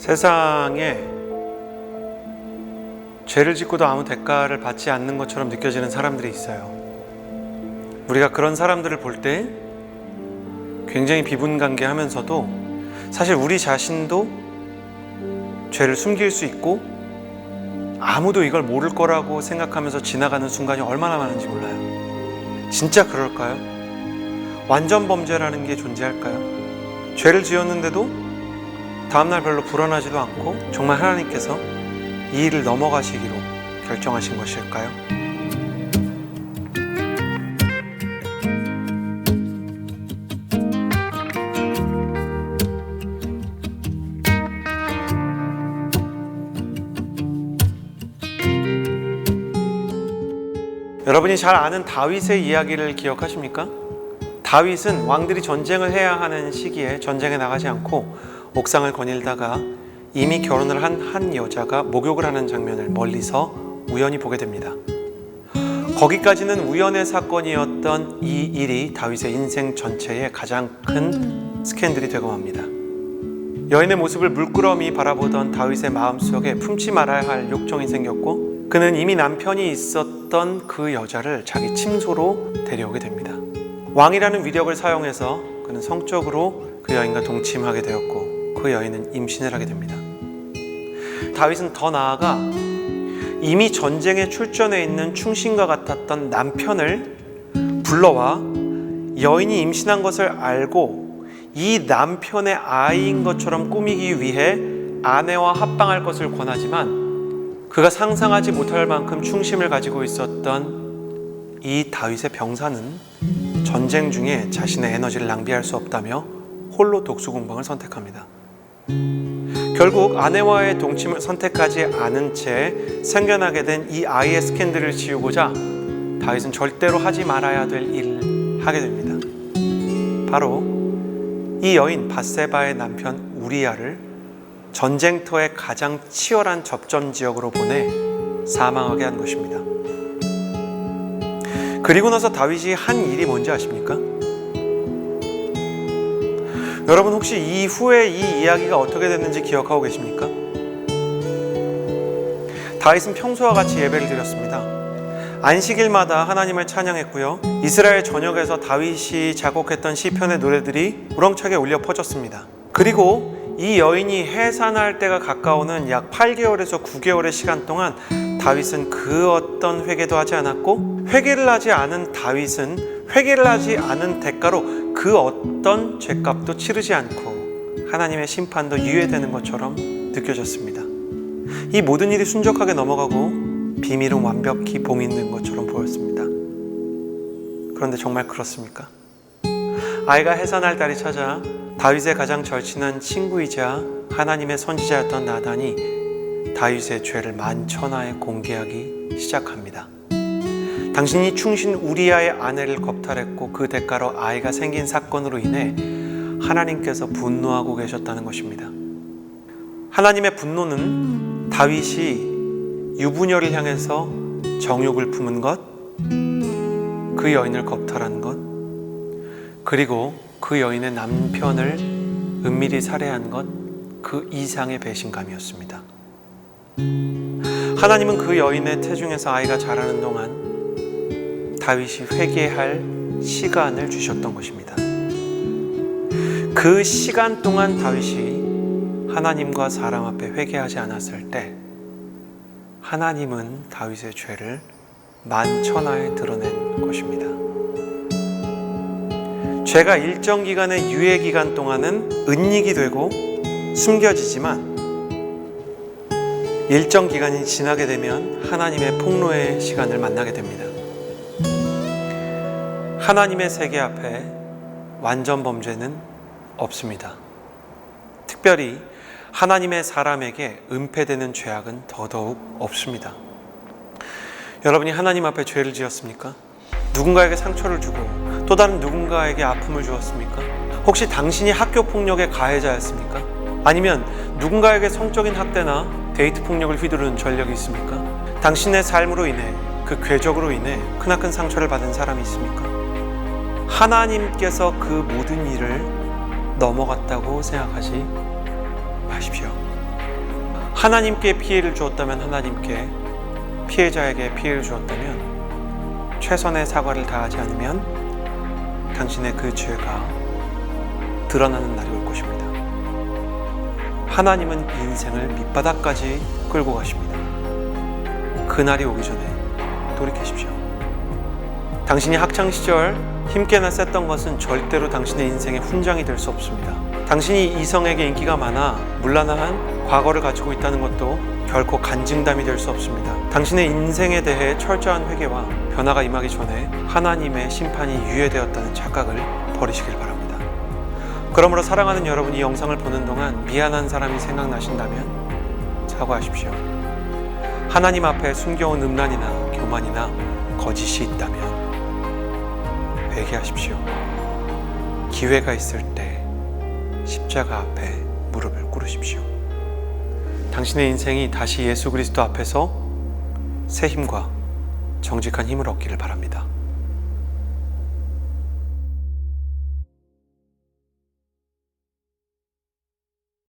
세상에 죄를 짓고도 아무 대가를 받지 않는 것처럼 느껴지는 사람들이 있어요. 우리가 그런 사람들을 볼 때 굉장히 비분간개하면서도 사실 우리 자신도 죄를 숨길 수 있고 아무도 이걸 모를 거라고 생각하면서 지나가는 순간이 얼마나 많은지 몰라요. 진짜 그럴까요? 완전 범죄라는 게 존재할까요? 죄를 지었는데도 다음날 별로 불안하지도 않고 정말 하나님께서 이 일을 넘어가시기로 결정하신 것일까요? 여러분이 잘 아는 다윗의 이야기를 기억하십니까? 다윗은 왕들이 전쟁을 해야 하는 시기에 전쟁에 나가지 않고 옥상을 거닐다가 이미 결혼을 한 여자가 목욕을 하는 장면을 멀리서 우연히 보게 됩니다. 거기까지는 우연의 사건이었던 이 일이 다윗의 인생 전체에 가장 큰 스캔들이 되고 맙니다. 여인의 모습을 물끄러미 바라보던 다윗의 마음속에 품지 말아야 할 욕정이 생겼고 그는 이미 남편이 있었던 그 여자를 자기 침소로 데려오게 됩니다. 왕이라는 위력을 사용해서 그는 성적으로 그 여인과 동침하게 되었고 그 여인은 임신을 하게 됩니다. 다윗은 더 나아가 이미 전쟁에 출전해 있는 충신과 같았던 남편을 불러와 여인이 임신한 것을 알고 이 남편의 아이인 것처럼 꾸미기 위해 아내와 합방할 것을 권하지만 그가 상상하지 못할 만큼 충심을 가지고 있었던 이 다윗의 병사는 전쟁 중에 자신의 에너지를 낭비할 수 없다며 홀로 독수공방을 선택합니다. 결국 아내와의 동침을 선택하지 않은 채 생겨나게 된 이 아이의 스캔들을 지우고자 다윗은 절대로 하지 말아야 될 일을 하게 됩니다. 바로 이 여인 밧세바의 남편 우리야를 전쟁터의 가장 치열한 접전 지역으로 보내 사망하게 한 것입니다. 그리고 나서 다윗이 한 일이 뭔지 아십니까? 여러분 혹시 이후에 이 이야기가 어떻게 됐는지 기억하고 계십니까? 다윗은 평소와 같이 예배를 드렸습니다. 안식일마다 하나님을 찬양했고요. 이스라엘 전역에서 다윗이 작곡했던 시편의 노래들이 우렁차게 울려 퍼졌습니다. 그리고 이 여인이 해산할 때가 가까우는 약 8개월에서 9개월의 시간 동안 다윗은 그 어떤 회개도 하지 않았고 회개를 하지 않은 다윗은 회개를 하지 않은 대가로 그 어떤 죄값도 치르지 않고 하나님의 심판도 유예되는 것처럼 느껴졌습니다. 이 모든 일이 순적하게 넘어가고 비밀은 완벽히 봉인된 것처럼 보였습니다. 그런데 정말 그렇습니까? 아이가 해산할 달이 찾아 다윗의 가장 절친한 친구이자 하나님의 선지자였던 나단이 다윗의 죄를 만천하에 공개하기 시작합니다. 당신이 충신 우리야의 아내를 겁탈했고 그 대가로 아이가 생긴 사건으로 인해 하나님께서 분노하고 계셨다는 것입니다. 하나님의 분노는 다윗이 유부녀를 향해서 정욕을 품은 것, 그 여인을 겁탈한 것, 그리고 그 여인의 남편을 은밀히 살해한 것, 그 이상의 배신감이었습니다. 하나님은 그 여인의 태중에서 아이가 자라는 동안 다윗이 회개할 시간을 주셨던 것입니다. 그 시간 동안 다윗이 하나님과 사람 앞에 회개하지 않았을 때 하나님은 다윗의 죄를 만천하에 드러낸 것입니다. 죄가 일정 기간의 유예 기간 동안은 은닉이 되고 숨겨지지만 일정 기간이 지나게 되면 하나님의 폭로의 시간을 만나게 됩니다. 하나님의 세계 앞에 완전 범죄는 없습니다. 특별히 하나님의 사람에게 은폐되는 죄악은 더더욱 없습니다. 여러분이 하나님 앞에 죄를 지었습니까? 누군가에게 상처를 주고 또 다른 누군가에게 아픔을 주었습니까? 혹시 당신이 학교 폭력의 가해자였습니까? 아니면 누군가에게 성적인 학대나 데이트 폭력을 휘두르는 전력이 있습니까? 당신의 삶으로 인해 그 궤적으로 인해 크나큰 상처를 받은 사람이 있습니까? 하나님께서 그 모든 일을 넘어갔다고 생각하지 마십시오. 하나님께 피해를 주었다면 하나님께, 피해자에게 피해를 주었다면 최선의 사과를 다하지 않으면 당신의 그 죄가 드러나는 날이 올 것입니다. 하나님은 인생을 밑바닥까지 끌고 가십니다. 그날이 오기 전에 돌이키십시오. 당신이 학창시절 힘께나 셌던 것은 절대로 당신의 인생의 훈장이 될 수 없습니다. 당신이 이성에게 인기가 많아 문란한 과거를 가지고 있다는 것도 결코 간증담이 될 수 없습니다. 당신의 인생에 대해 철저한 회개와 변화가 임하기 전에 하나님의 심판이 유예되었다는 착각을 버리시길 바랍니다. 그러므로 사랑하는 여러분, 이 영상을 보는 동안 미안한 사람이 생각나신다면 사과하십시오. 하나님 앞에 숨겨온 음란이나 교만이나 거짓이 있다면 회개하십시오. 기회가 있을 때 십자가 앞에 무릎을 꿇으십시오. 당신의 인생이 다시 예수 그리스도 앞에서 새 힘과 정직한 힘을 얻기를 바랍니다.